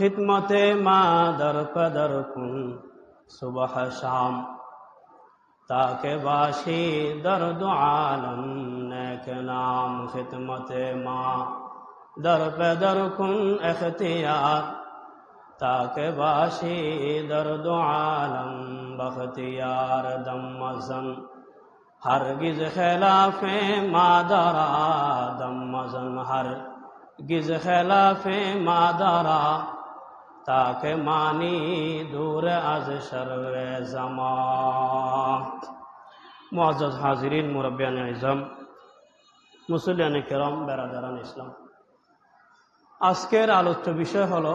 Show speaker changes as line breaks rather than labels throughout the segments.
खिदमत मादर पदर कुन सुबह शाम ताके बाशी दर्द आलम नेक नाम। खिदमत माँ दर पदर कुन इख्तियार ताके बाशी दर्द आलम बख्तियार। दम मज़न हरगिज खिलाफे मादरा, दम मज़न हरगिज खिलाफे मादरा ताके मानी दूर अज शर्रे ज़मा। मुअज़्ज़ज़ हाज़िरीन, मुरब्बियान इज़्ज़म, मुसल्लियान किराम, बेरादारान इस्लाम, আজকের আলোচ্য বিষয় হলো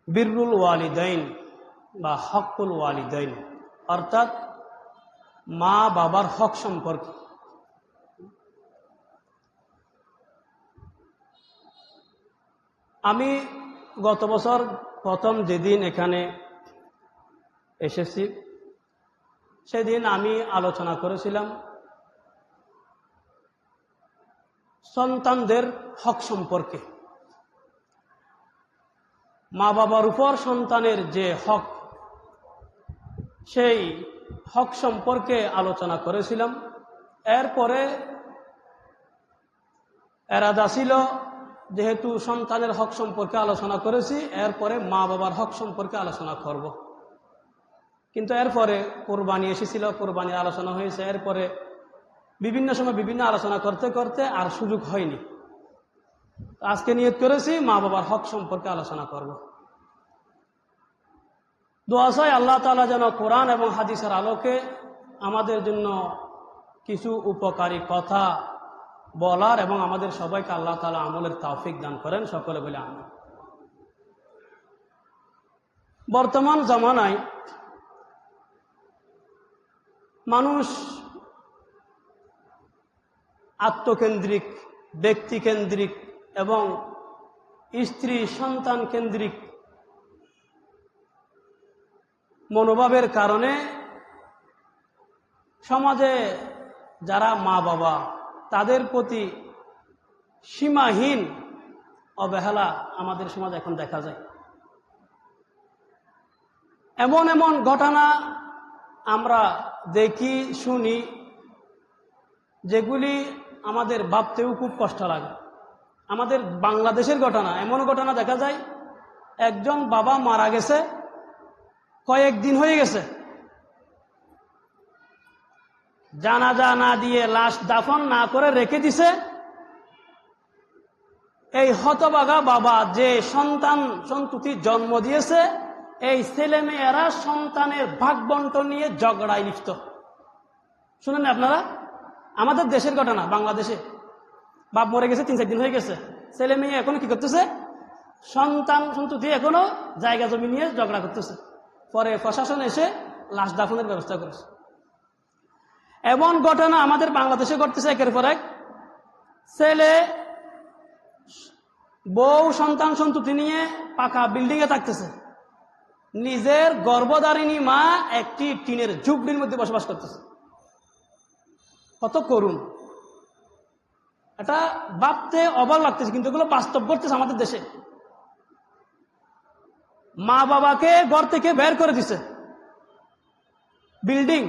বিররুল ওয়ালিদাইন বা হকুল ওয়ালিদাইন, অর্থাৎ মা বাবার হক সম্পর্কে। আমি গত বছর প্রথম যেদিন এখানে এসেছি সেদিন আমি আলোচনা করেছিলাম সন্তানদের হক সম্পর্কে। মা বাবার উপর সন্তানের যে হক, সেই হক সম্পর্কে আলোচনা করেছিলাম। এরপরে এরাদা ছিল, যেহেতু সন্তানের হক সম্পর্কে আলোচনা করেছি, এরপরে মা বাবার হক সম্পর্কে আলোচনা করব। কিন্তু এরপরে কোরবানি এসেছিল, কোরবানির আলোচনা হয়েছে। এরপরে বিভিন্ন সময় বিভিন্ন আলোচনা করতে করতে আর সুযোগ হয়নি। আজকে নিয়ত করেছি মা বাবার হক সম্পর্কে আলোচনা করব। দোয়া চাই আল্লাহ তাআলা যেন কোরআন এবং হাদিসের আলোকে আমাদের জন্য কিছু উপকারী কথা বলার এবং আমাদের সবাইকে আল্লাহ তাআলা আমলের তৌফিক দান করেন। সকলে বলে আমিন। বর্তমান জামানায় মানুষ আত্মকেন্দ্রিক, ব্যক্তিকেন্দ্রিক এবং স্ত্রী সন্তান কেন্দ্রিক মনোভাবের কারণে সমাজে যারা মা বাবা, তাদের প্রতি সীমাহীন অবহেলা আমাদের সমাজে এখন দেখা যায়। এমন এমন ঘটনা আমরা দেখি, শুনি, যেগুলি আমাদের ভাবতেও খুব কষ্ট লাগে। আমাদের বাংলাদেশের ঘটনা, এমন ঘটনা দেখা যায় একজন বাবা মারা গেছে, কয়েকদিন হয়ে গেছে, জানাজা না দিয়ে লাশ দাফন না করে রেখে দিছে। এই হতভাগা বাবা যে সন্তান সন্ততি জন্ম দিয়েছে, এই ছেলে মেয়েরা সন্তানের ভাগ বন্টন নিয়ে ঝগড়ায় লিপ্ত। শুনেন আপনারা, আমাদের দেশের ঘটনা, বাংলাদেশে বাপ মরে গেছে, 3-4 দিন হয়ে গেছে, ছেলে মেয়ে এখনো কি করতেছে, সন্তান সন্ততি এখনো জায়গা জমি নিয়ে ঝগড়া করতেছে। পরে প্রশাসন এসে লাশ দাফনের ব্যবস্থা করেছে। এমন ঘটনা আমাদের বাংলাদেশে ঘটতেছে একের পর এক। ছেলে বউ সন্তান সন্ততি নিয়ে পাকা বিল্ডিং এ থাকতেছে, নিজের গর্ভধারিণী মা একটি টিনের ঝুপড়ির মধ্যে বসবাস করতেছে। কত করুণ! এটা ভাবতে অবাক লাগতেছে, কিন্তু এগুলো বাস্তব ঘটতেছে আমাদের দেশে। মা বাবাকে ঘর থেকে বের করে দিছে, বিল্ডিং,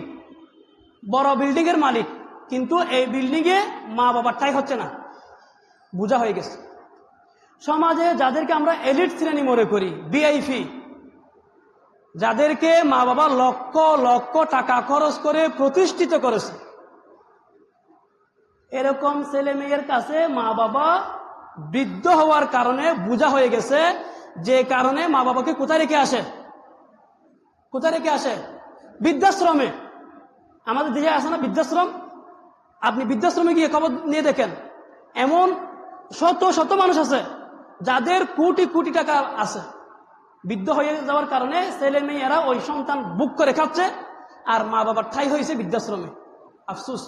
বড় বিল্ডিং এর মালিক, কিন্তু এই বিল্ডিং এ মা বাবার ঠাঁই হচ্ছে না, বোঝা হয়ে গেছে। সমাজে যাদেরকে আমরা এলিট শ্রেণী মনে করি, ভিআইপি, যাদেরকে মা বাবা লক্ষ লক্ষ টাকা খরচ করে প্রতিষ্ঠিত করেছে, এরকম ছেলে মেয়ের কাছে মা বাবা বৃদ্ধ হওয়ার কারণে বোঝা হয়ে গেছে, যে কারণে মা বাবাকে কোথায় রেখে আসে, কোথায় রেখে আসে? বৃদ্ধাশ্রমে। আমাদের দেশে আছে না বৃদ্ধাশ্রম? আপনি বৃদ্ধাশ্রমে গিয়ে খবর নিয়ে দেখেন, এমন শত শত মানুষ আছে যাদের কোটি কোটি টাকা আছে, বৃদ্ধ হয়ে যাওয়ার কারণে ছেলে মেয়েরা ওই সন্তান বুক করে খাচ্ছে, আর মা বাবার ঠাঁই হয়েছে বৃদ্ধাশ্রমে। আফসোস,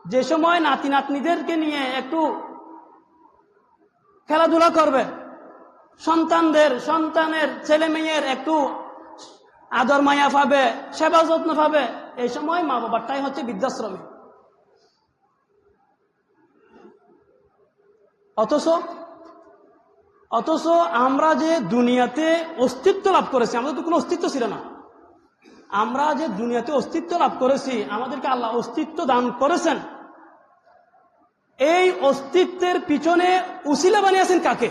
যে সময় নাতি নাতনিদেরকে নিয়ে একটু খেলাধুলা করবে, সন্তানের ছেলে মেয়ের একটু আদর মায়া পাবে, সেবা যত্ন পাবে, এই সময় মা বাবারটাই হচ্ছে বৃদ্ধাশ্রমে। অথচ অথচ আমরা যে দুনিয়াতে অস্তিত্ব লাভ করেছি, আমাদের তো কোনো অস্তিত্ব ছিল না। আমরা যে দুনিয়াতে অস্তিত্ব লাভ করেছি, আমাদেরকে আল্লাহ অস্তিত্ব দান করেছেন। এই অস্তিত্বের পিছনে উসিলা বানিয়েছেন কাকে?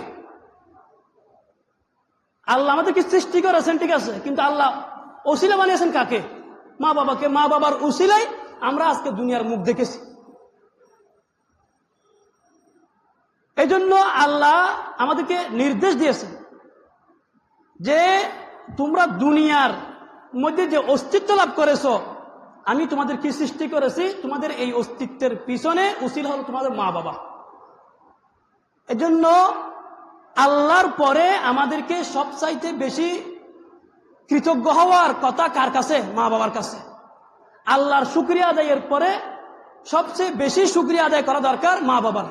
আল্লাহ আমাদেরকে সৃষ্টি করেছেন, ঠিক আছে, কিন্তু আল্লাহ উসিলা বানিয়েছেন কাকে? মা বাবাকে। মা বাবার উসিলাই আমরা আজকে দুনিয়ার মুখ দেখেছি। এই জন্য আল্লাহ আমাদেরকে নির্দেশ দিয়েছেন যে তোমরা দুনিয়ার মধ্যে যে অস্তিত্ব লাভ করেছো, আমি তোমাদের কি সৃষ্টি করেছি, তোমাদের এই অস্তিত্বের পিছনে উসিলা হলো তোমাদের মা বাবা। এজন্য আল্লাহর পরে আমাদেরকে সবচাইতে বেশি কৃতজ্ঞ হওয়ার কথা কার কাছে? মা বাবার কাছে। আল্লাহর শুকরিয়া আদায়ের পরে সবচেয়ে বেশি শুকরিয়া আদায় করা দরকার মা বাবার।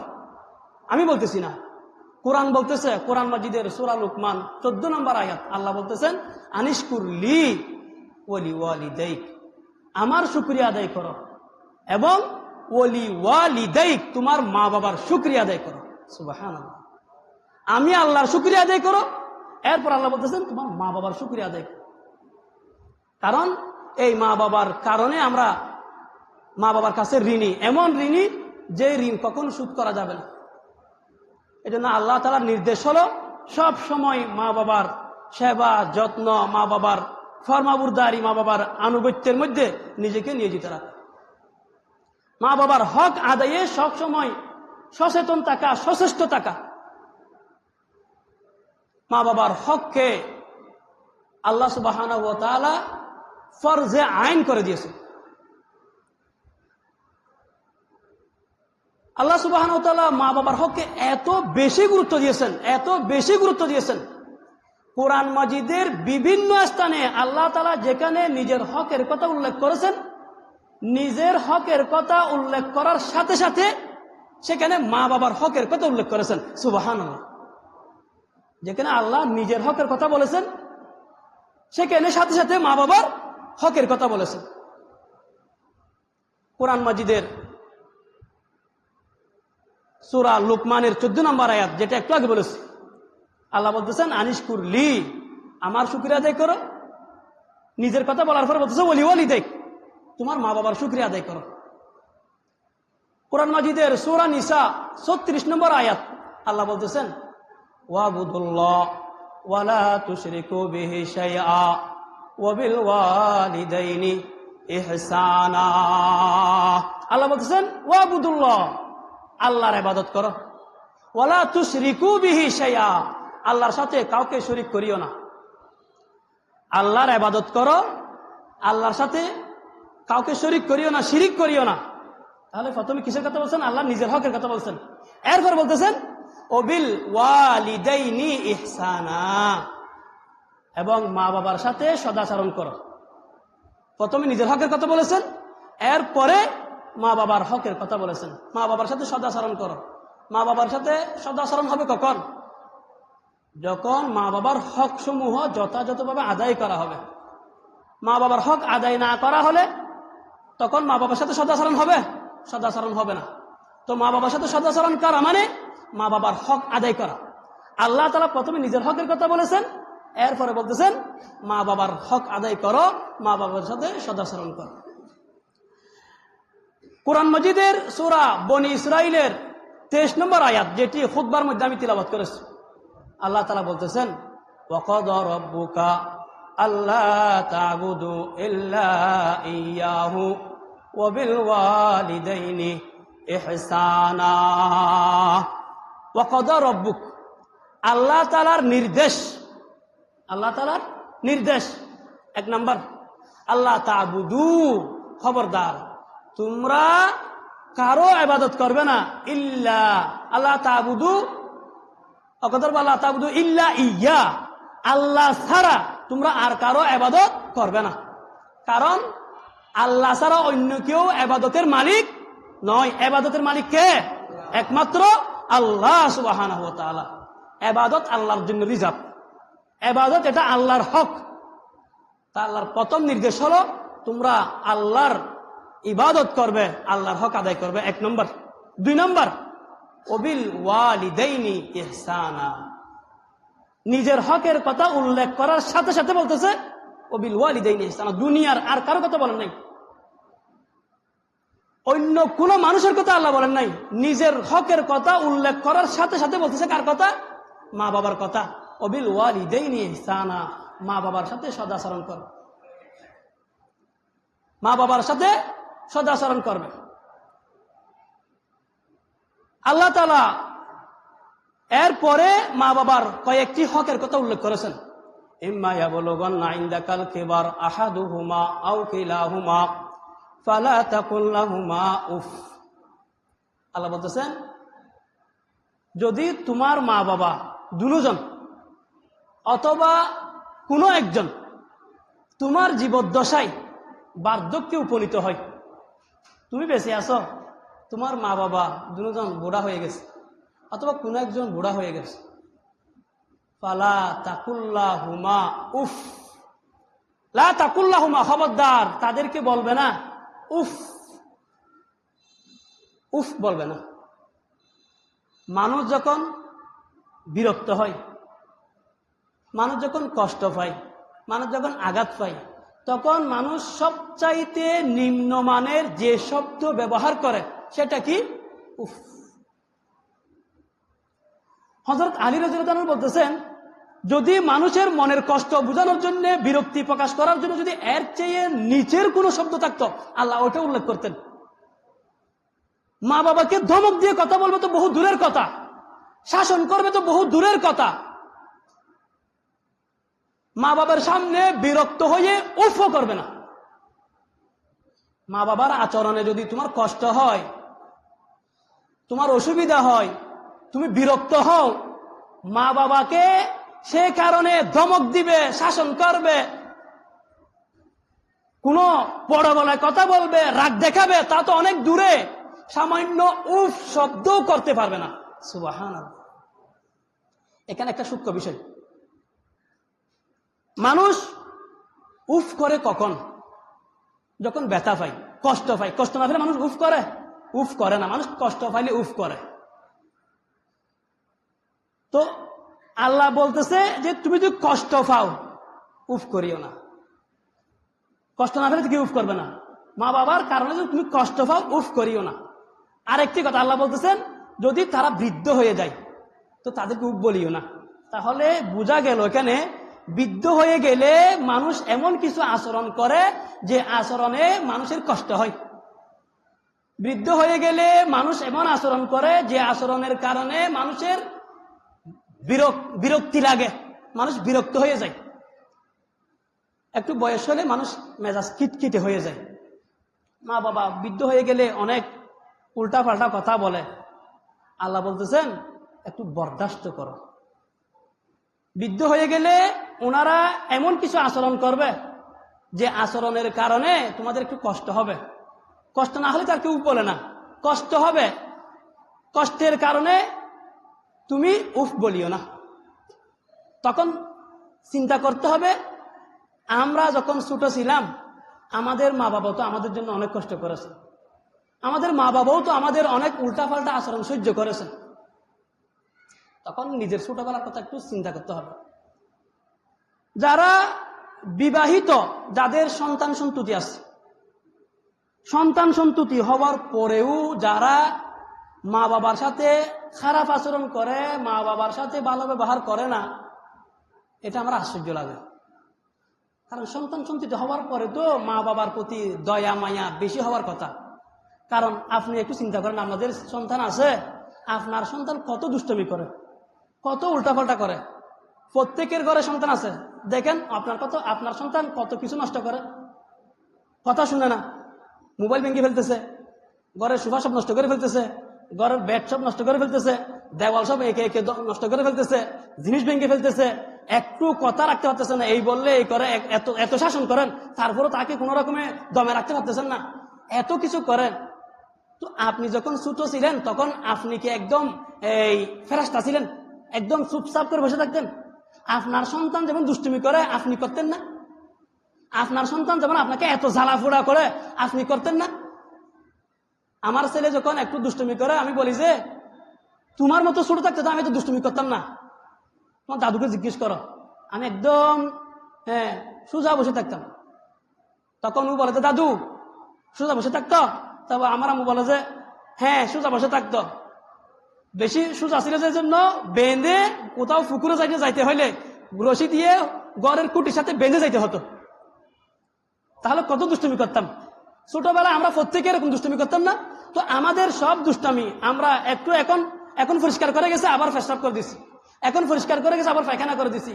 আমি বলতেছি না, কোরআন বলতেছে, কোরআন মাজিদের সূরা লুকমান 14 নম্বর আয়াত, আল্লাহ বলতেছেন আনিশকুর লি ওয়ালি ওয়ালিদাইক, আমার শুকরিয়া আদায় করো, এবং ওয়ালি ওয়ালিদাইক, তোমার মা বাবার শুকরিয়া আদায় করো। সুবহানাল্লাহ। আমি আল্লাহর শুকরিয়া আদায় করো, এরপর আল্লাহ বলতেছেন তোমার মা বাবার শুকরিয়া আদায় করো। কারণ এই মা বাবার কারণে আমরা মা বাবার কাছে ঋণী, এমন ঋণী যে ঋণ কখনো শোধ করা যাবে না। এই জন্য আল্লাহ তাআলার নির্দেশ হলো সব সময় মা বাবার সেবা যত্ন, মা বাবার ফরমাবরদারি, মা বাবার আনুগত্যের মধ্যে নিজেকে নিয়োজিত রাখা, মা বাবার হক আদায়ে সব সময় সচেতন থাকা, সচেষ্ট থাকা। মা বাবার হককে আল্লাহ সুবহানাহু ওয়া তাআলা ফরজে আইন করে দিয়েছে। আল্লাহ সুবহানাহু ওয়া তাআলা মা বাবার হককে এত বেশি গুরুত্ব দিয়েছেন, এত বেশি গুরুত্ব দিয়েছেন, কোরআন মাজিদের বিভিন্ন স্থানে আল্লাহ তাআলা যেখানে নিজের হকের কথা উল্লেখ করেছেন, নিজের হকের কথা উল্লেখ করার সাথে সাথে সেখানে মা বাবার হকের কথা উল্লেখ করেছেন। সুবহানাল্লাহ। যেখানে আল্লাহ নিজের হকের কথা বলেছেন, সেখানে সাথে সাথে মা বাবার হকের কথা বলেছেন। কোরআন মাজিদের সূরা লুকমানের 14 নম্বর আয়াত, যেটা একটু আগে বলেছি, আল্লাহ বলতেছেন আনিশকুর লি, আমার শুকরিয়া আদায় করো। নিজের কথা বলার পরে বলতেছে ওয়ালি ওয়ালিদাইক, তোমার মা বাবার শুকরিয়া আদায় করো। কোরআন মাজিদের সূরা নিসা 36 নম্বর আয়াত, আল্লাহ বলতেছেন ওয়াবুদুল্লাহ ওয়ালা তুশরিকু বিহি শাইআ ওয়া বিল ওয়ালিদাইনি ইহসানা। আল্লাহ বলতেছেন ওয়াবুদুল্লাহ, আল্লাহর ইবাদত করো, ওয়ালা তুশরিকু বিহি শাইআ, আল্লাহর সাথে কাউকে শরীক করিও না। আল্লাহর ইবাদত করো, আল্লাহর সাথে কাউকে শরীক করিও না, শিরিক করিও না। তাহলে প্রথমে কিসের কথা বলছেন? আল্লাহ নিজের হকের কথা বলছেন। এরপর বলতেছেন ওবিল ওয়ালিদাইনি ইহসানা, এবং মা বাবার সাথে সদাচরণ করো। প্রথমে নিজের হকের কথা বলেছেন, এরপরে মা বাবার হকের কথা বলেছেন। মা বাবার সাথে সদাচরণ করো। মা বাবার সাথে সদাচরণ হবে কখন? যখন মা বাবার হক সমূহ যথাযথভাবে আদায় করা হবে। মা বাবার হক আদায় না করা হলে তখন মা বাবার সাথে সদাচরণ হবে? সদাচরণ হবে না। তো মা বাবার সাথে সদাচরণ করা মানে মা বাবার হক আদায় করা। আল্লাহ তাআলা প্রথমে নিজের হকের কথা বলেছেন, এরপরে বলতেছেন মা বাবার হক আদায় করো, মা বাবার সাথে সদাচরণ করো। কোরআন মাজিদের সূরা বনী ইসরাইলের 23 নম্বর আয়াত, যেটি খুতবার মধ্যে আমি তিলাওয়াত করেছি, আল্লাহ তাআলা বলতেছেন ওয়াকাদা রাব্বুকা আল্লা তা'বুদু ইল্লা ইয়্যাহু ওয়া বিল ওয়ালিদাইনি ইহসানা। ওয়াকাদা রাব্বুক, আল্লাহ তাআলার নির্দেশ, আল্লাহ তাআলার নির্দেশ। 1 নাম্বার, আল্লাহ তা'বুদু, খবরদার তোমরা কারো ইবাদত করবে না, ইল্লা, আল্লাহ তা'বুদু, অকদর আল্লাহ তা'বুদু ইল্লা ইয়্যা, আল্লাহ ছাড়া তোমরা আর কারো ইবাদত করবে না। কারণ আল্লাহ ছাড়া অন্য কেউ ইবাদতের মালিক নয়। ইবাদতের মালিক কে? একমাত্র আল্লাহ সুবহানাহু ওয়া তাআলা। ইবাদত আল্লাহর জন্য রিজার্ভ, ইবাদত এটা আল্লাহর হক। তা আল্লাহর প্রথম নির্দেশ হলো তোমরা আল্লাহর ইবাদত করবে, আল্লাহর হক আদায় করবে, 1 নম্বর। 2 নম্বর, ওবিল ওয়ালিদাইনি ইহসানা, নিজের হকের কথা উল্লেখ করার সাথে সাথে বলতেছে ওবিল ওয়ালিদাইনি ইহসানা, দুনিয়ার আর কারো কথা বলেন নাই, অন্য কোন মানুষের কথা আল্লাহ বলেন নাই। নিজের হকের কথা উল্লেখ করার সাথে সাথে বলতেছে কার কথা? মা বাবার কথা। ওবিল ওয়ালিদাইনি ইহসানা, মা বাবার সাথে সদাচরণ করবে, মা বাবার সাথে সদাচরণ করবে। আল্লাহ তাআলা এরপরে মা বাবার কয়েকটি হকের কথা উল্লেখ করেছেন। ইম্মা ইয়াবলুগান্না ইনদাকাল কিবার আহাদুহুমা আও কিলাহুমা ফালা তাকুল লাহুমা উফ। আল্লাহ বলতেছেন, যদি তোমার মা বাবা দুজন অথবা কোনো একজন তোমার জীবদ্দশায় বার্ধক্যে উপনীত হয়, তুমি বেঁচে আছো, তোমার মা বাবা দুজন বুড়া হয়ে গেছে অথবা কোনো একজন বুড়া হয়ে গেছে, ফালা তাকুল্লাহুমা উফ, লা তাকুল্লাহুমা, খবরদার তাদেরকে বলবে না উফ, উফ বলবে না। মানুষ যখন বিরক্ত হয়, মানুষ যখন কষ্ট পায়, মানুষ যখন আঘাত পায়, তখন মানুষ সবচাইতে নিম্নমানের যে শব্দ ব্যবহার করে সেটা কি? উফ। হযরত আলী রাদিয়াল্লাহু আনহু বলতেছেন, যদি মানুষের মনের কষ্ট বোঝানোর জন্য, বিরক্তি প্রকাশ করার জন্য যদি এর চেয়ে নিচের কোনো শব্দ থাকতো, আল্লাহ ওটা উল্লেখ করতেন। মা বাবাকে ধমক দিয়ে কথা বলবে তো বহু দূরের কথা, শাসন করবে তো বহু দূরের কথা, মা বাবার সামনে বিরক্ত হয়ে উফও করবে না। মা বাবার আচরণে যদি তোমার কষ্ট হয়, তোমার অসুবিধা হয়, তুমি বিরক্ত হও, মা বাবাকে সে কারণে ধমক দিবে, শাসন করবে, কোনো বড় গলায় কথা বলবে, রাগ দেখাবে, তা তো অনেক দূরে, সামান্য উফ শব্দও করতে পারবে না। সুবহানাল্লাহ। এখানে একটা সূক্ষ্ম বিষয়, মানুষ উফ করে কখন? যখন ব্যথা পায়, কষ্ট পায়। কষ্ট না পেলে মানুষ উফ করে? উফ করে না, মানুষ কষ্ট পাইলে উফ করে। তো আল্লাহ বলতেছে যে তুমি যদি কষ্ট পাও উফ করিও না। কষ্ট না পেলে কি উফ করবে না? মা বাবার কারণে যদি তুমি কষ্ট পাও উফ করিও না। আরেকটি কথা আল্লাহ বলতেছেন, যদি তারা বৃদ্ধ হয়ে যায় তো তাদেরকে উফ বলিও না। তাহলে বোঝা গেল এখানে বৃদ্ধ হয়ে গেলে মানুষ এমন কিছু আচরণ করে যে আচরণে মানুষের কষ্ট হয়। বৃদ্ধ হয়ে গেলে মানুষ এমন আচরণ করে যে আচরণের কারণে মানুষের বিরক্তি লাগে, মানুষ বিরক্ত হয়ে যায়। একটু বয়স হলে মানুষ মেজাজ খিটখিটে হয়ে যায়। মা বাবা বৃদ্ধ হয়ে গেলে অনেক উল্টা পাল্টা কথা বলে। আল্লাহ বলতেছেন একটু বরদাস্ত করো। বৃদ্ধ হয়ে গেলে ওনারা এমন কিছু আচরণ করবে যে আচরণের কারণে তোমাদের একটু কষ্ট হবে। কষ্ট না হলে তার কেউ বলে না, কষ্ট হবে, কষ্টের কারণে তুমি উফ বলিও না। তখন চিন্তা করতে হবে, আমরা যখন ছোট ছিলাম আমাদের মা বাবা তো আমাদের জন্য অনেক কষ্ট করেছে, আমাদের মা বাবাও তো আমাদের অনেক উল্টাপাল্টা আচরণ সহ্য করেছে। তখন নিজের ছোটবেলার কথা একটু চিন্তা করতে হবে। যারা বিবাহিত, যাদের সন্তান সন্ততি আছে, সন্তান সন্ততি হওয়ার পরেও যারা মা বাবার সাথে খারাপ আচরণ করে, মা বাবার সাথে ভালো ব্যবহার করে না, এটা আমার আশ্চর্য লাগে। কারণ সন্তান সন্ততি হওয়ার পরে তো মা বাবার প্রতি দয়া মায়া বেশি হওয়ার কথা। কারণ আপনি একটু চিন্তা করেন, আমাদের সন্তান আছে, আপনার সন্তান কত দুষ্টমি করে, কত উল্টাপাল্টা করে। প্রত্যেকের ঘরে সন্তান আছে, দেখেন আপনার সন্তান কত কিছু নষ্ট করে, কথা শুনে না, মোবাইল ভেঙে ফেলতেছে, ঘরের সোফা সব নষ্ট করে ফেলতেছে, ঘরের বেড সব নষ্ট করে ফেলতেছে, দেওয়াল সব একে একে নষ্ট করে ফেলতেছে, জিনিস ভেঙে ফেলতেছে, একটু কথা রাখতে পারতেছে না, এই বললে এই করে, এত শাসন করেন, তারপরে তাকে কোন রকমে দমে রাখতে পারতেছেন না, এত কিছু করেন। তো আপনি যখন ছোট ছিলেন তখন আপনি কি একদম এই ফেরেশতা ছিলেন, একদম চুপচাপ করে বসে থাকতেন? আপনার সন্তান যেমন দুষ্টুমি করে আপনি করতেন না? আপনার সন্তান যেমন আপনাকে এত জ্বালাফোড়া করে আপনি করতেন না? আমার ছেলে যখন একটু দুষ্টুমি করে আমি বলি যে তোমার মতো ছোট থাকতে তো আমি তো দুষ্টুমি করতাম না, তোমার দাদুকে জিজ্ঞেস করো। আমি একদম সোজা বসে থাকতাম। তখন ও বলে যে দাদু সোজা বসে থাকতো। তারপর আমার আম্মু বলে যে হ্যাঁ সোজা বসে থাকতো। বেশি সোজা ছিল যে জন্য বেঁধে কোথাও পুকুরে যাইতে হইলে রশি দিয়ে ঘরের কুটির সাথে বেঁধে যাইতে হতো। তাহলে কত দুষ্টুমি করতাম ছোটবেলায়, আমরা প্রত্যেকে এরকম দুষ্টুমি করতাম না? তো আমাদের সব দুষ্টামি আমরা একটু এখন পরিষ্কার করে গেছে আবার পেশাব করে দিছি, এখন পরিষ্কার করে গেছে আবার পায়খানা করে দিছি,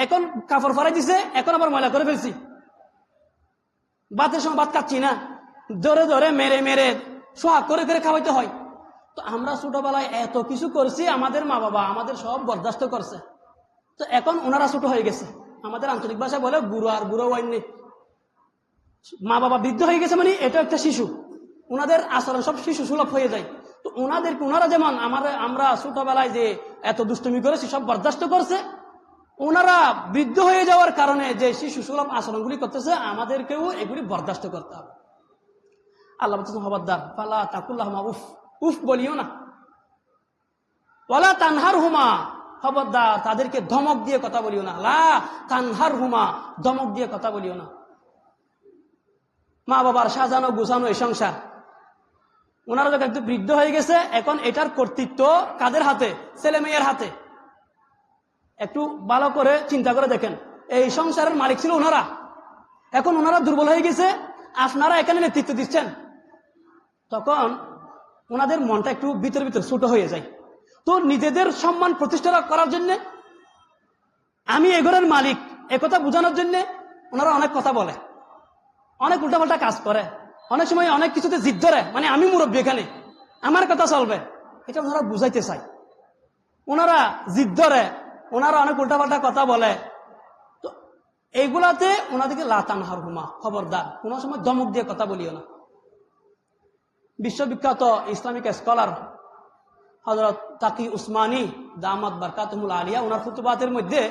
এখন কাপড় ফরাই দিছে এখন আবার ময়লা করে ফেলছি। ভাতের সময় ভাত খাচ্ছি না, ধরে ধরে মেরে মেরে সোহাগ করে করে খাওয়াইতে হয়। তো আমরা ছোটবেলায় এত কিছু করছি, আমাদের মা বাবা আমাদের সব বরদাস্ত করছে। তো এখন ওনারা ছোট হয়ে গেছে, আমাদের আঞ্চলিক ভাষা বলে বুড়ো আর বুড়ো ওয়াইনি। মা বাবা বৃদ্ধ হয়ে গেছে মানে এটা একটা শিশু, ওনাদের আচরণ সব শিশু সুলভ হয়ে যায়। তো ওনারা যেমন আমরা ছোটবেলায় যে এত দুষ্টুমি করেছি সব বরদাস্ত করছে, ওনারা বৃদ্ধ হয়ে যাওয়ার কারণে যে শিশু সুলভ আচরণগুলি করতেছে আমাদেরকেও এগুলি বরদাস্ত করতে হবে। আল্লাহ বলছেন খবরদার ফালা তাকুল্লাহুমা উফ, উফ বলিও না। ওয়ালা তানহারহুমা, খবরদার তাদেরকে ধমক দিয়ে কথা বলিও না। লা তানহারহুমা, ধমক দিয়ে কথা বলিও না। মা বাবার সাজানো গুছানো এই সংসার, ওনারা যখন একটু বৃদ্ধ হয়ে গেছে এখন এটার কর্তৃত্ব কাদের হাতে? ছেলে মেয়ের হাতে। একটু ভালো করে চিন্তা করে দেখেন, এই সংসারের মালিক ছিল ওনারা, এখন ওনারা দুর্বল হয়ে গেছে, আপনারা এখানে নেতৃত্ব দিচ্ছেন। তখন ওনাদের মনটা একটু ভিতর ভিতর ছোট হয়ে যায়। তো নিজেদের সম্মান প্রতিষ্ঠা করার জন্য, আমি এ ঘরের মালিক একথা বোঝানোর জন্য ওনারা অনেক কথা বলে, অনেক উল্টাপাল্টা কাজ করে, অনেক সময় অনেক কিছুতে জিদ ধরে, মানে আমি মুরব্বী এখানে আমার কথা চলবে, এটা ওনারা বুঝাইতে চায়। ওনারা জিদ ধরে, ওনারা অনেক উল্টাপাল্টা কথা বলে। তো এইগুলাতে ওনাদেরকে লা তানহারহুমা, খবরদার কোন সময় ধমক দিয়ে কথা বলিও না। বিশ্ববিখ্যাত ইসলামিক স্কলার হযরত তাকি উসমানী দামাত বারকাতুহুল আলিয়া ওনার ফুতুবাতের মধ্যে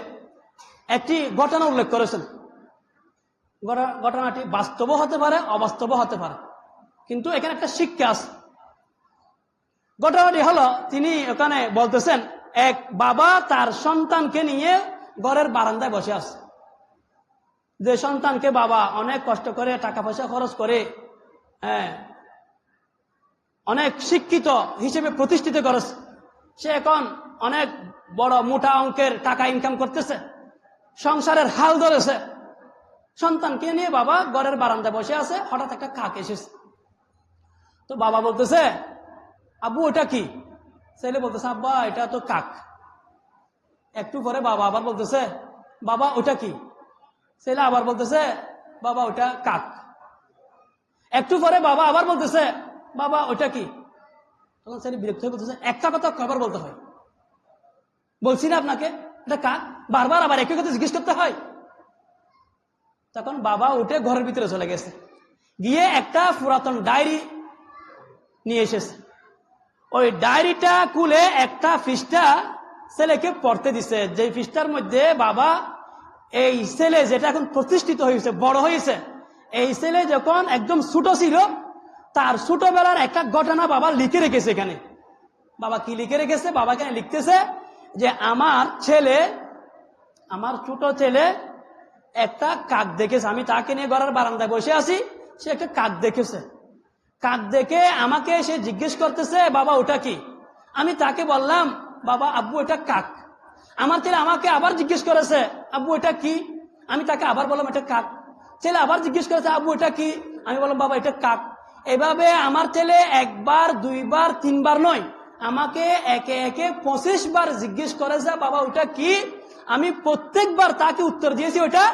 একটি ঘটনা উল্লেখ করেছেন। ঘটনাটি বাস্তব হতে পারে, অবাস্তব হতে পারে, কিন্তু এখানে একটা শিক্ষা আছে। ঘটনাটি হলো, তিনি ওখানে বলতেছেন এক বাবা তার সন্তানকে নিয়ে ঘরের বারান্দায় বসে আছে। যে সন্তানকে বাবা অনেক কষ্ট করে টাকা পয়সা খরচ করে অনেক শিক্ষিত হিসেবে প্রতিষ্ঠিত করেছে, সে এখন অনেক বড় মোটা অঙ্কের টাকা ইনকাম করতেছে, সংসারের হাল ধরেছে। সন্তানকে নিয়ে বাবা ঘরের বারান্দায় বসে আছে, হঠাৎ একটা কাক এসেছে। তো বাবা বলতেছে আব্বু ওটা কি? ছেলে বলতেছে আব্বা এটা তো কাক। একটু পরে বাবা আবার বলতেছে বাবা ওটা কি? ছেলে আবার বলতেছে বাবা ওটা কাক। একটু পরে বাবা আবার বলতেছে বাবা ওটা কি? তখন ছেলে বিরক্ত হয়ে বলতেছে একটা কথা কয়বার বলতে হয়? বলছি না আপনাকে এটা কাক, বারবার আবার একই কথা জিজ্ঞেস করতে হয়? তখন বাবা উঠে ঘরের ভিতরে চলে গেছে, গিয়ে একটা পুরাতন ডায়েরি নিয়ে এসেছে। ওই ডায়েরিটা খুলে একটা পৃষ্ঠা ছেলেকে পড়তে দিছে, যে পৃষ্ঠার মধ্যে বাবা এই ছেলে যেটা এখন প্রতিষ্ঠিত হয়েছে, বড় হয়েছে, এই ছেলে যখন একদম ছোট ছিল তার ছোটবেলার একটা ঘটনা বাবা লিখে রেখেছে। এখানে বাবা কি লিখে রেখেছে? বাবা এখানে লিখতেছে যে আমার ছোট ছেলে একটা কাক দেখেছে, আমি তাকে নিয়ে ঘরের বারান্দায় বসে আছি, সে একটা কাক দেখেছে। কাক দেখে আমাকে সে জিজ্ঞেস করতেছে বাবা ওটা কি? আমি তাকে বললাম বাবা আব্বু এটা কাক। আমার ছেলে আমাকে আবার জিজ্ঞেস করেছে আব্বু এটা কি? আমি তাকে আবার বললাম এটা কাক। ছেলে আবার জিজ্ঞেস করেছে আব্বু এটা কি? আমি বললাম বাবা এটা কাক। এভাবে আমার ছেলে একবার দুইবার তিনবার নয়, আমাকে একে একে 25 বার জিজ্ঞেস করেছে বাবা ওটা কি? আমি প্রত্যেকবার তাকে উত্তর দিয়েছি ওটা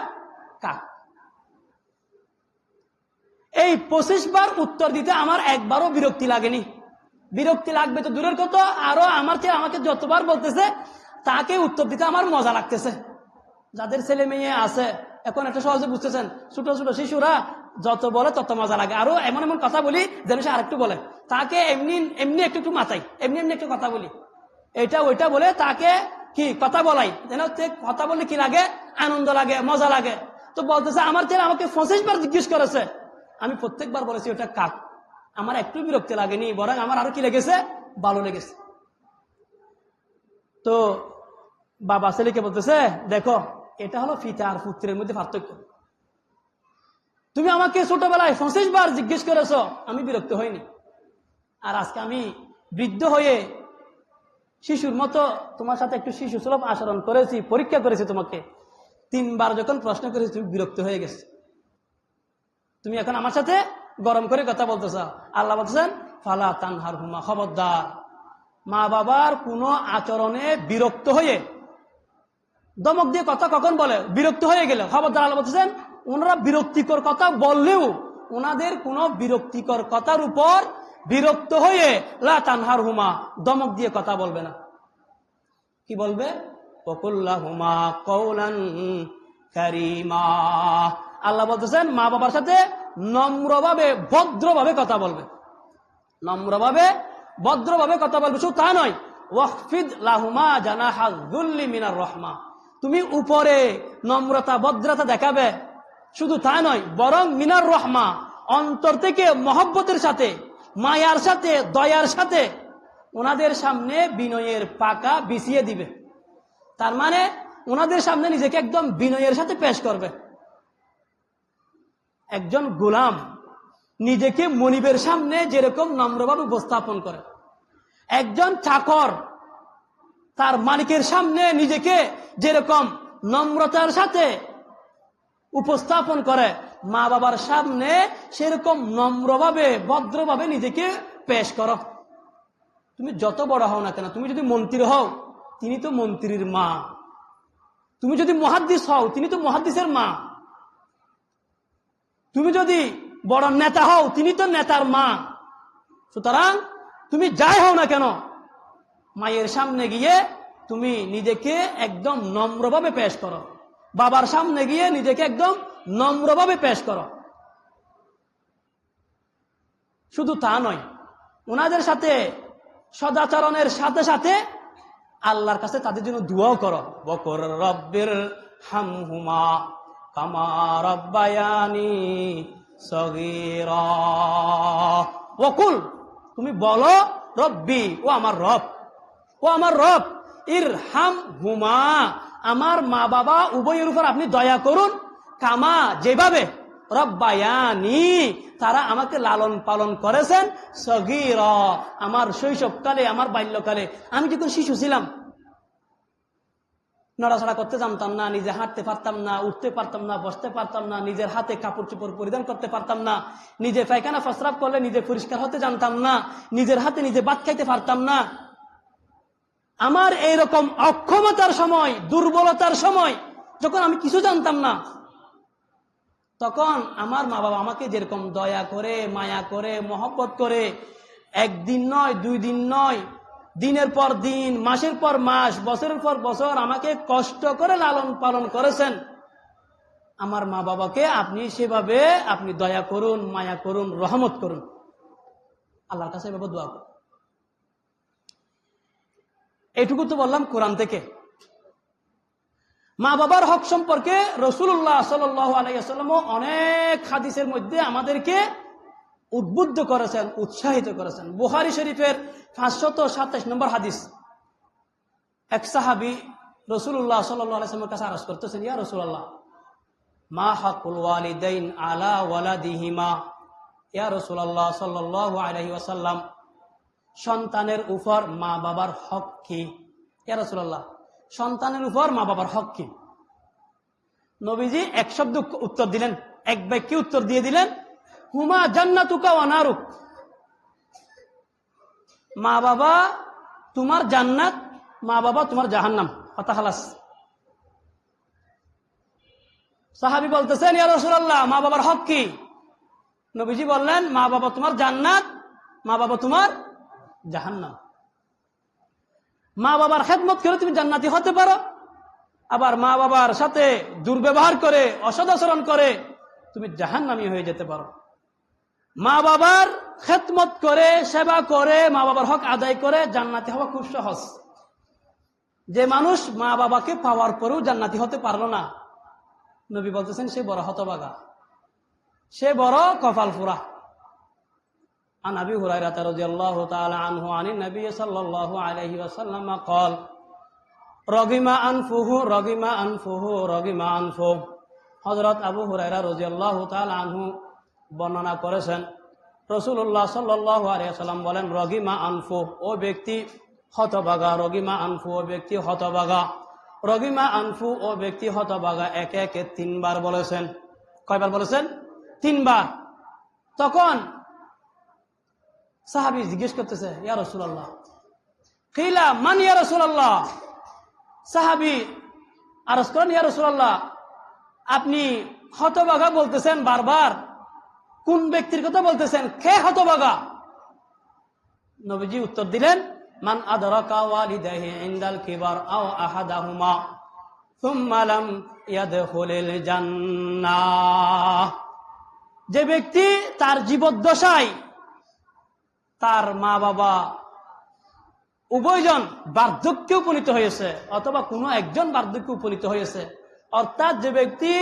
কাক। এই 25 বার উত্তর দিতে আমার একবারও বিরক্তি লাগেনি। বিরক্তি লাগবে তো দূরের কথা, আরো আমার ছেলে আমাকে যতবার বলতেছে তাকে উত্তর দিতে আমার মজা লাগতেছে। যাদের ছেলে মেয়ে আছে এখন একটা সহজে বুঝতেছেন, ছোট ছোট শিশুরা যত বলে তত মজা লাগে। আরো এমন এমন কথা বলি যেন সে আরেকটু বলে, তাকে এমনি এমনি একটু মাথাই, এমনি এমনি একটু কথা বলি, এটা ওইটা বলে তাকে কি কথা বলাই, যেন কথা বললে কি লাগে, আনন্দ লাগে, মজা লাগে। তো বলতেছে আমার ছেলে আমাকে 25 বার জিজ্ঞেস করেছে, আমি প্রত্যেকবার বলেছি ওটা কাক। আমার একটু বিরক্তি লাগেনি, বরং আমার আরো কি লেগেছে, ভালো লেগেছে। তো বাবা ছেলেকে বলতেছে, দেখো এটা হলো পিতা আর পুত্রের মধ্যে পার্থক্য। তুমি আমাকে ছোটবেলায় 25 বার জিজ্ঞেস করেছো, আমি বিরক্ত হইনি। আর আজকে আমি বৃদ্ধ হয়ে শিশুর মতো তোমার সাথে একটু শিশু সুলভ আচরণ করেছি, পরীক্ষা করেছি তোমাকে, 3 বার যখন প্রশ্ন করেছি তুমি বিরক্ত হয়ে গেছে, তুমি এখন আমার সাথে গরম করে কথা বলতেছ। আল্লাহ বলতেছেন ফালা তানহারহুমা, খবরদার মা বাবার কোনো আচরণে বিরক্ত হয়ে, দমক দিয়ে কথা কখন বলে, বিরক্ত হয়ে গেলে খবরদার। আল্লাহ বলতেছেন ওনারা বিরক্তিকর কথা বললেও ওনাদের কোনো বিরক্তিকর কথার উপর বিরক্ত হয়ে লা তানহারহুমা, দমক দিয়ে কথা বলবে না। কি বলবে? ওয়াকুল্লাহুমা কওলান কারীমা। আল্লাহ বলতেছেন মা বাবার সাথে নম্রভাবে ভদ্রভাবে কথা বলবে, নম্রভাবে ভদ্রভাবে কথা বলবে। শুধু তা নয়, ওয়াখফিদ লাহুমা জানাহা যুল্লি মিনার রাহমা, তুমি উপরে নম্রতা ভদ্রতা দেখাবে। শুধু তা নয়, বরং মিনার রহমা, অন্তর থেকে মহব্বতের সাথে, মায়ার সাথে, দয়ার সাথে ওনাদের সামনে বিনয়ের পাকা বিছিয়ে দিবে। তার মানে ওনাদের সামনে নিজেকে একদম বিনয়ের সাথে পেশ করবে। একজন গোলাম নিজেকে মনিবের সামনে যেরকম নম্রভাবে উপস্থাপন করে, একজন চাকর তার মালিকের সামনে নিজেকে যেরকম নম্রতার সাথে উপস্থাপন করে, মা বাবার সামনে সেরকম নম্রভাবে ভদ্রভাবে নিজেকে পেশ করো। তুমি যত বড় হও না কেন, তুমি যদি মন্ত্রী হও তিনি তো মন্ত্রীর মা, তুমি যদি মুহাদ্দিস হও তিনি তো মুহাদ্দিসের মা, তুমি যদি বড় নেতা হও তিনি তো নেতার মা। সুতরাং তুমি যাই হও না কেন, মায়ের সামনে গিয়ে তুমি নিজেকে একদম নম্রভাবে পেশ করো, বাবার সামনে গিয়ে নিজেকে একদম নম্রভাবে পেশ করো। শুধু তা নয়, ওনাদের সাথে সদাচরণের সাথে সাথে আল্লাহর কাছে তাদের জন্য দুয়াও করো। বকর রব্বির হামহুমা কামা রাব্বায়ানি সগীরা। ওয়াকুল, তুমি বলো রব্বি, ও আমার রব, ও আমার রব, ইরহামহুমা, আমার মা বাবা উভয়ের উপর আপনি দয়া করুন, কামা, যেভাবে, রব্বায়ানি, তারা আমাকে লালন পালন করেছেন, সগীরা, আমার শৈশবকালে, আমার বাল্যকালে, আমি যখন শিশু ছিলাম, নড়াচড়া করতে জানতাম না, নিজে হাঁটতে পারতাম না, উঠতে পারতাম না, বসতে পারতাম না, নিজের হাতে কাপড় চোপড় পরিধান করতে পারতাম না, নিজে পায়খানা প্রস্রাব করলে নিজে পরিষ্কার হতে জানতাম না, নিজের হাতে নিজে ভাত খাইতে পারতাম না। আমার এইরকম অক্ষমতার সময়, দুর্বলতার সময়, যখন আমি কিছু জানতাম না, তখন আমার মা বাবা আমাকে যেরকম দয়া করে, মায়া করে, মহব্বত করে, একদিন নয়, 2 দিন নয়, দিনের পর দিন, মাসের পর মাস, বছরের পর বছর আমাকে কষ্ট করে লালন পালন করেছেন। আমার মা বাবাকে আপনি সেভাবে আপনি দয়া করুন, মায়া করুন, রহমত করুন। আল্লাহর কাছে এভাবে দোয়া করুন। এইটুকু তো বললাম কোরআন থেকে। মা বাবার হক সম্পর্কে রাসূলুল্লাহ সাল্লাল্লাহু আলাইহি ওয়াসাল্লাম অনেক হাদিসের মধ্যে আমাদেরকে উদ্বুদ্ধ করেছেন, উৎসাহিত করেছেন। বুখারী শরীফের 527 নম্বর হাদিস, এক সাহাবী রাসূলুল্লাহ সাল্লাল্লাহু আলাইহি ওয়াসাল্লামের কাছে আরজ করতেছেন, ইয়া রাসূলুল্লাহ, মা হাকুল ওয়ালিদাইন আলা ওয়ালাদিহিমা। ইয়া রাসূলুল্লাহ সাল্লাল্লাহু আলাইহি ওয়াসাল্লাম, সন্তানের উপর মা বাবার হক কি? ইয়া রাসূলুল্লাহ, সন্তানের উপর মা বাবার হক কি? নবীজি এক শব্দ উত্তর দিলেন, এক বাক্যে উত্তর দিয়ে দিলেন, হুমা জান্নাতুকা ওয়া নারুক। মা বাবা তোমার জান্নাত, মা বাবা তোমার জাহান্নাম। কথা খালাস। সাহাবী বলতেছেন, ইয়া রাসূলুল্লাহ, মা বাবার হক কি? নবীজি বললেন, মা বাবা তোমার জান্নাত, মা বাবা তোমার জাহান্নাম। মা বাবার খেদমত করে তুমি জান্নাতি হতে পারো, আবার মা বাবার সাথে দুর্ব্যবহার করে, অসদাচরণ করে তুমি জাহান্নামী হয়ে যেতে পারো। মা বাবার খেদমত করে, সেবা করে, মা বাবার হক আদায় করে জান্নাতি হওয়া খুব সহজ। যে মানুষ মা বাবাকে পাওয়ার পরেও জান্নাতি হতে পারলো না, নবী বলতেছেন সে বড় হতভাগা, সে বড় কপাল পোড়া। عن أبي هريرة رضي الله تعالى عنه عن النبي صلى الله عليه وسلم قال রগিমা আনফুহু রগিমা আনফুহু রগিমা আনফু। হযরত আবু হুরায়রা রাদিয়াল্লাহু তাআলা আনহু বর্ণনা করেছেন, রাসূলুল্লাহ সাল্লাল্লাহু আলাইহি ওয়াসাল্লাম বলেন, রগিমা আনফু, ও ব্যক্তি হতভাগা। রগিমা আনফু, ও ব্যক্তি হতভাগা। রগিমা আনফু, ও ব্যক্তি হতভাগা, একে একে 3 বার বলেছেন। কয়বার বলেছেন? 3 বার। তখন সাহাবী জিজ্ঞেস করতেছে, ইয়া রাসূলুল্লাহ, কিলা মান ইয়া রাসূলুল্লাহ। সাহাবী আরজ করেন, ইয়া রাসূলুল্লাহ, আপনি হতভাগা বলতেছেন বারবার, কোন ব্যক্তির কথা বলতেছেন? কে হতভাগা? নবীজি উত্তর দিলেন, মান আদরাকা ওয়ালিদাইহি ইনদাল কিবার আও আহাদাহুমা সুম্মা লাম ইয়াদখুলিল জান্নাহ। যে ব্যক্তি তার জীবদ্দশায় তার মা বাবা উভয়জন বার্ধক্যে উপনীত হয়েছে অথবা কোনো একজন বার্ধক্যে উপনীত হয়েছে, অর্থাৎ যে ব্যক্তি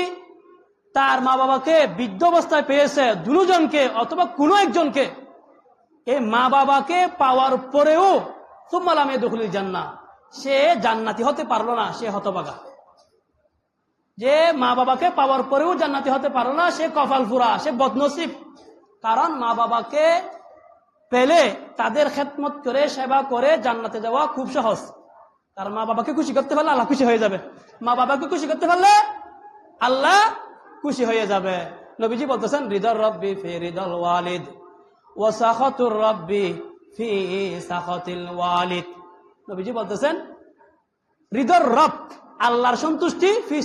তার মা বাবাকে বৃদ্ধ অবস্থায় পেয়েছে, দুজনকে অথবা কোনো একজনকে, এই মা বাবাকে পাওয়ার পরেও সুম্মা লাম ইয়াদখুলিল জান্নাহ, সে জান্নাতি হতে পারলো না, সে হতভাগা। যে মা বাবাকে পাওয়ার পরেও জান্নাতি হতে পারলো না, সে কপাল ফুরা, সে বদনসিব। কারণ মা বাবাকে পেলে তাদের খেদমত করে সেবা করে জান্নাতে যাওয়া খুব সহজ। কারণ মা বাবাকে খুশি করতে পারলে আল্লাহ খুশি হয়ে যাবে। মা বাবাকে খুশি করতে পারলে আল্লাহ খুশি হয়ে যাবে। নবীজি বলতেছেন, রিদার রব্বি ফি রিদাল ওয়ালিদ ওয়া সাখাতুর রব্বি ফি সাখাতিল ওয়ালিদ। নবীজি বলতেছেন, রিদার রব, আল্লাহর সন্তুষ্টি, ফি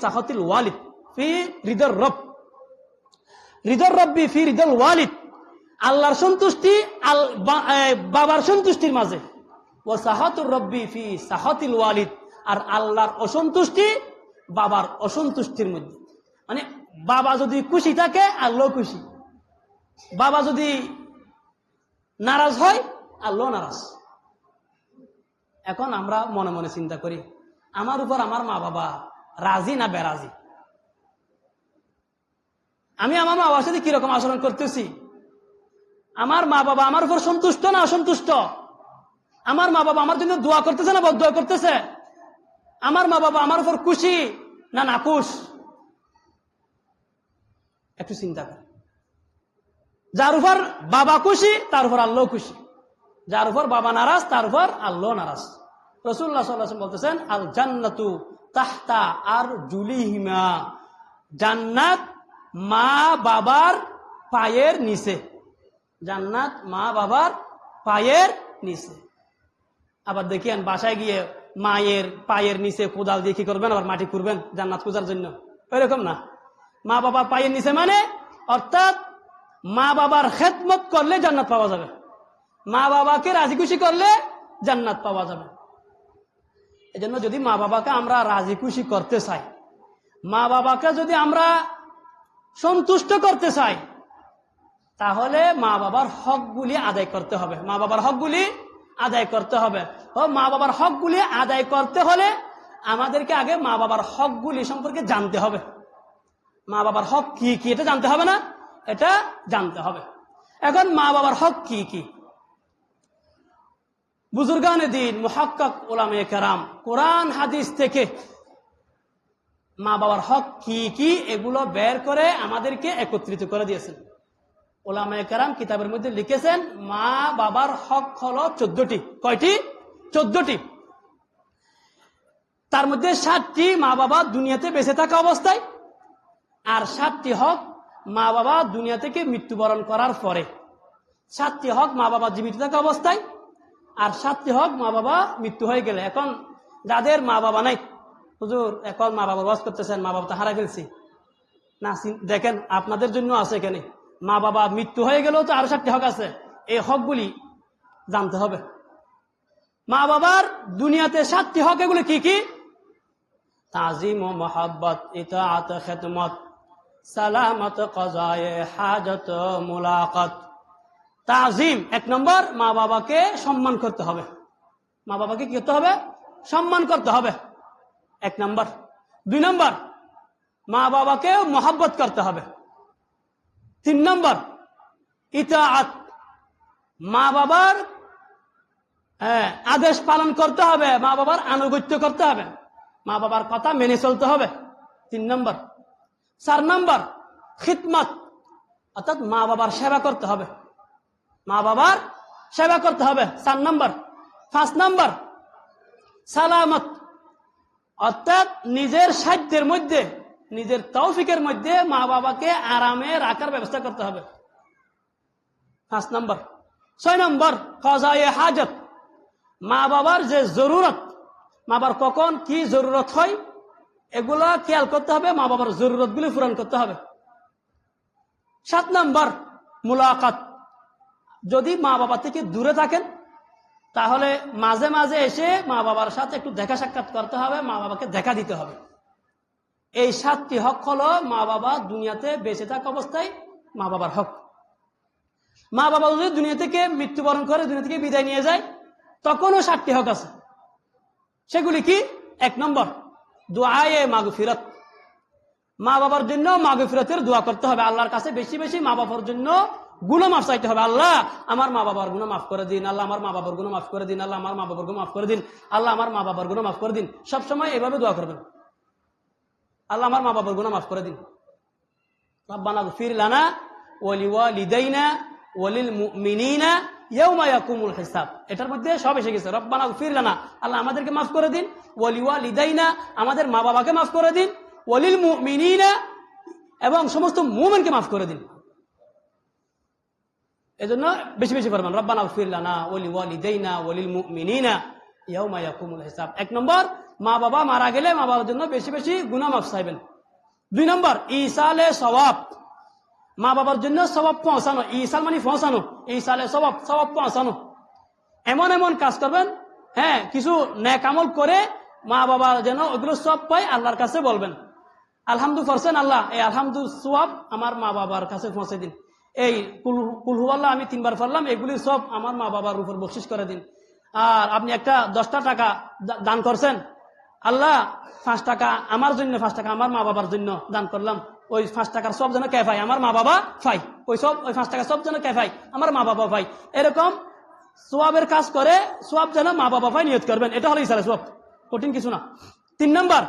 সাখাতিল ওয়ালিদ, ফি রিদার রব, রিদার রব্বি ফি রিদাল ওয়ালিদ, আল্লাহর সন্তুষ্টি বাবার সন্তুষ্টির মাঝে, ও সাহাতুর রব্বি ফি সাহাতিল ওয়ালিদ, আর আল্লাহর অসন্তুষ্টি বাবার অসন্তুষ্টির মধ্যে। মানে বাবা যদি খুশি থাকে আল্লাহ খুশি, বাবা যদি নারাজ হয় আল্লাহ নারাজ। এখন আমরা মনে মনে চিন্তা করি, আমার উপর আমার মা বাবা রাজি না বেরাজি? আমি আমার মা বাবার সাথে কিরকম আচরণ করতেছি? আমার মা বাবা আমার উপর সন্তুষ্ট না অসন্তুষ্ট? আমার মা বাবা আমার জন্য দোয়া করতেছে না বদদোয়া করতেছে? আমার মা বাবা আমার উপর খুশি না নাখুশ? একটু চিন্তা কর। যার উপর বাবা খুশি তার উপর আল্লাহ খুশি, যার উপর বাবা নারাজ তার উপর আল্লাহ নারাজ। রাসূলুল্লাহ সাল্লাল্লাহু আলাইহি ওয়াসাল্লাম বলতেছেন, আল জান্নাতু তাহতা আরজুলিহিমা, জান্নাত মা বাবার পায়ের নিচে। জান্নাত মা বাবার পায়ের নিচে। আবার দেখিয়েন বাসায় গিয়ে মায়ের পায়ের নিচে কোদাল দিয়ে কি করবেন? আবার মাটি খুঁড়বেন জান্নাত খোঁজার জন্য? ওইরকম না। মা বাবার পায়ের নিচে মানে অর্থাৎ মা বাবার খেদমত করলে জান্নাত পাওয়া যাবে, মা বাবাকে রাজি খুশি করলে জান্নাত পাওয়া যাবে। এজন্য যদি মা বাবাকে আমরা রাজি খুশি করতে চাই, মা বাবাকে যদি আমরা সন্তুষ্ট করতে চাই, তাহলে মা বাবার হকগুলি আদায় করতে হবে। মা বাবার হকগুলি আদায় করতে হবে। ও মা বাবার হকগুলি আদায় করতে হলে আমাদেরকে আগে মা বাবার হকগুলি সম্পর্কে জানতে হবে। মা বাবার হক কি কি এটা জানতে হবে না? এটা জানতে হবে। এখন মা বাবার হক কি কি? বুজুর্গানে দ্বীন, মুহাক্কিক উলামায়ে কেরাম কোরআন হাদিস থেকে মা বাবার হক কি কি এগুলো বের করে আমাদেরকে একত্রিত করে দিয়েছেন। উলামায়ে কেরাম কিতাবের মধ্যে লিখেছেন, মা বাবার হক হলো 14টি। কয়টি? 14টি। তার মধ্যে 7টি মা বাবা দুনিয়াতে বেঁচে থাকা অবস্থায়, আর 7টি হক মা বাবা দুনিয়া থেকে মৃত্যুবরণ করার পরে। 7টি হক মা বাবা জীবিত থাকা অবস্থায়, আর 7টি হক মা বাবা মৃত্যু হয়ে গেলে। এখন যাদের মা বাবা নাই, হুজুর এখন মা বাবার ওয়াজ করতেছেন, মা বাবা তো হারাই ফেলছি না, দেখেন আপনাদের জন্য আছে এখানে। মা বাবা মৃত্যু হয়ে গেলেও তো আরো 7টি হক আছে। এই হকগুলি জানতে হবে। মা বাবার দুনিয়াতে 7টি হক, এগুলি কি কি? তাজিম ও মোহাব্বত, ইতাআত, খেদমত, সালামত, কজায়ে হাজত, মুলাকাত। তাজিম 1 নম্বর, মা বাবাকে সম্মান করতে হবে। মা বাবাকে কি করতে হবে? সম্মান করতে হবে, 1 নম্বর। 2 নম্বর, মা বাবাকে মোহাব্বত করতে হবে। 3 নম্বর, ইতাআত, মা বাবার আদেশ পালন করতে হবে, মা বাবার আনুগত্য করতে হবে, মা বাবার কথা মেনে চলতে হবে। 3 নম্বর। 4 নম্বর খিদমত, অর্থাৎ মা বাবার সেবা করতে হবে, মা বাবার সেবা করতে হবে। 4 নম্বর। 5 নম্বর সালামত, অর্থাৎ নিজের সাধ্যের মধ্যে, নিজের তৌফিকের মধ্যে মা বাবাকে আরামে রাখার ব্যবস্থা করতে হবে। 5 নম্বর। 6 নম্বর কাযায়ে হাজত, মা বাবার যে জরুরত, মা বাবার কখন কি জরুরত হয় এগুলা খেয়াল করতে হবে, মা বাবার জরুরত গুলি পূরণ করতে হবে। 7 নম্বর মুলাকাত, যদি মা বাবা থেকে দূরে থাকেন তাহলে মাঝে মাঝে এসে মা বাবার সাথে একটু দেখা সাক্ষাৎ করতে হবে, মা বাবাকে দেখা দিতে হবে। এই 7টি হক হলো মা বাবা দুনিয়াতে বেঁচে থাকা অবস্থায় মা বাবার হক। মা বাবা যদি দুনিয়া থেকে মৃত্যুবরণ করে, দুনিয়া থেকে বিদায় নিয়ে যায়, তখনও 7টি হক আছে। সেগুলি কি? 1 নম্বর দুআয়ে মাগফিরাত, মা বাবার জন্য মাগফিরাতের দোয়া করতে হবে, আল্লাহর কাছে বেশি বেশি মা বাবার জন্য গুনাহ মাফ চাইতে হবে। আল্লাহ আমার মা বাবার গুনাহ মাফ করে দিন, আল্লাহ আমার মা বাবার গুনাহ মাফ করে দিন, আল্লাহ আমার মা বাবার গুনাহ মাফ করে দিন, আল্লাহ আমার মা বাবার গুনাহ মাফ করে দিন। সবসময় এভাবে দোয়া করবেন, আল্লাহ আমার মা বাবার গুনাহ মাফ করে দিন। রব্বানা গফির লানা ওয়া লিওয়ালিদাইনা ওয়া লিল মুমিনিনা ইয়াওমা ইয়াকুমুল হিসাব, এটার মধ্যে সব এসে গেছে। রব্বানা গফির লানা, আল্লাহ আমাদেরকে মাফ করে দিন, ওয়া লিওয়ালিদাইনা, আমাদের মা বাবাকে মাফ করে দিন, ওয়া লিল মুমিনিনা, এবং সমস্ত মুমিনকে মাফ করে দিন। এজন্য বেশি বেশি পড়বেন রব্বানা গফির লানা ওয়া লিওয়ালিদাইনা ওয়া লিল মুমিনিনা ইয়াওমা ইয়াকুমুল হিসাব। 1 নম্বর মা বাবা মারা গেলে মা বাবার জন্য বেশি বেশি গুনাহ মাফ চাইবেন। 2 নম্বর ইসালে সওয়াব, মা বাবার জন্য সওয়াব পৌঁছানো, ইসাল মানে পৌঁছানো, ইসালে সওয়াব, সওয়াব পৌঁছানো। এমন এমন কাজ করবেন, কিছু নেক আমল করে মা বাবা যেন ওগুলো সব পায়, আল্লাহর কাছে বলবেন আলহামদু পড়ছেন, আল্লাহ এই আলহামদু সওয়াব আমার মা বাবার কাছে পৌঁছে দিন। এই কুল হুয়াল্লাহ আমি 3 বার পড়লাম, এগুলি সব আমার মা বাবার উপর বকশিশ করে দিন। আর আপনি একটা 10টা টাকা দান করছেন, আল্লাহ 5 টাকা আমার জন্য, 5 টাকা আমার মা বাবার জন্য দান করলাম, ওই 5 টাকার সব যেন কে পাই, আমার মা বাবা পাই, ওই 5 টাকা সব যেন কে পাই, আমার মা বাবা পাই। এরকম সোয়াবের কাজ করে সোয়াব যেন মা বাবা পাই নিয়ত করবেন, এটা হলো ইসালে সোয়াব, কঠিন কিছু না। 3 নম্বর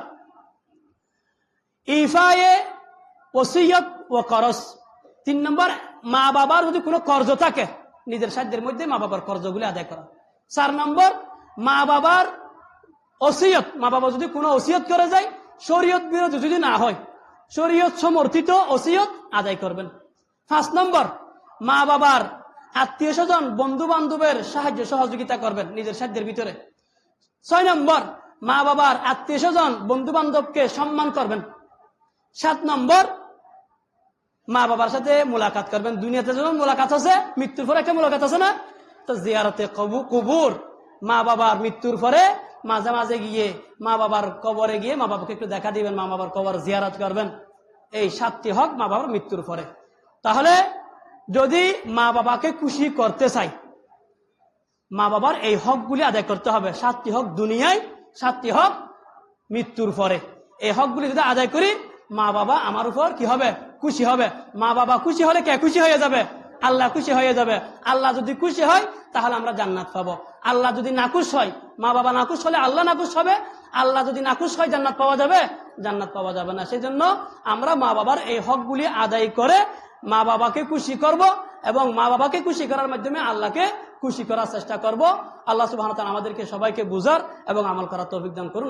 ইফায়ে ওসিয়ত ও করস, 3 নম্বর মা বাবার যদি কোনো কর্জ থাকে নিজের সাধ্যের মধ্যে মা বাবার কর্জগুলি আদায় করা। 4 নম্বর মা বাবার ওসিয়ত, মা বাবা যদি কোনো ওসিয়ত করে যায়, শরীয়ত বিরোধী যদি না হয়, শরীয়ত সমর্থিত ওসিয়ত আদায় করবেন। 5 নম্বর মা বাবার আত্মীয় স্বজন বন্ধু বান্ধবের সাহায্য সহযোগিতা করবেন নিজের সাধ্যের ভিতরে। 6 নম্বর মা বাবার আত্মীয় স্বজন বন্ধু বান্ধবকে সম্মান করবেন। 7 নম্বর মা বাবার সাথে মোলাকাত করবেন। দুনিয়াতে যখন মোলাকাত আছে, মৃত্যুর পরে একটা মোলাকাত আছে না, তো জিয়ারতে কবুর, মা বাবার মৃত্যুর পরে মাঝে মাঝে গিয়ে মা বাবার কবরে গিয়ে মা বাবাকে একটু দেখা দিবেন, মা বাবার কবর জিয়ারত করবেন। এই 7টি হক মা বাবার মৃত্যুর পরে। তাহলে যদি মা বাবাকে খুশি করতে চাই, মা বাবার এই হকগুলি আদায় করতে হবে। 7টি হক দুনিয়ায়, 7টি হক মৃত্যুর পরে। এই হকগুলি যদি আদায় করি, মা বাবা আমার উপর কি হবে? খুশি হবে। মা বাবা খুশি হলে কে খুশি হয়ে যাবে? আল্লাহ খুশি হয়ে যাবে। আল্লাহ যদি খুশি হয় তাহলে আমরা জান্নাত পাবো। আল্লাহ যদি নাখুশ হয়, মা বাবা নাখুশ হলে আল্লাহ নাখুশ হবে। আল্লাহ যদি নাখুশ হয় জান্নাত পাওয়া যাবে? জান্নাত পাওয়া যাবে না। সেই জন্য আমরা মা বাবার এই হকগুলি আদায় করে মা বাবাকে খুশি করব, এবং মা বাবাকে খুশি করার মাধ্যমে আল্লাহকে খুশি করার চেষ্টা করব। আল্লাহ সুবহানাহু ওয়া তাআলা আমাদেরকে সবাইকে বুঝার এবং আমল করার তৌফিক দান করুন।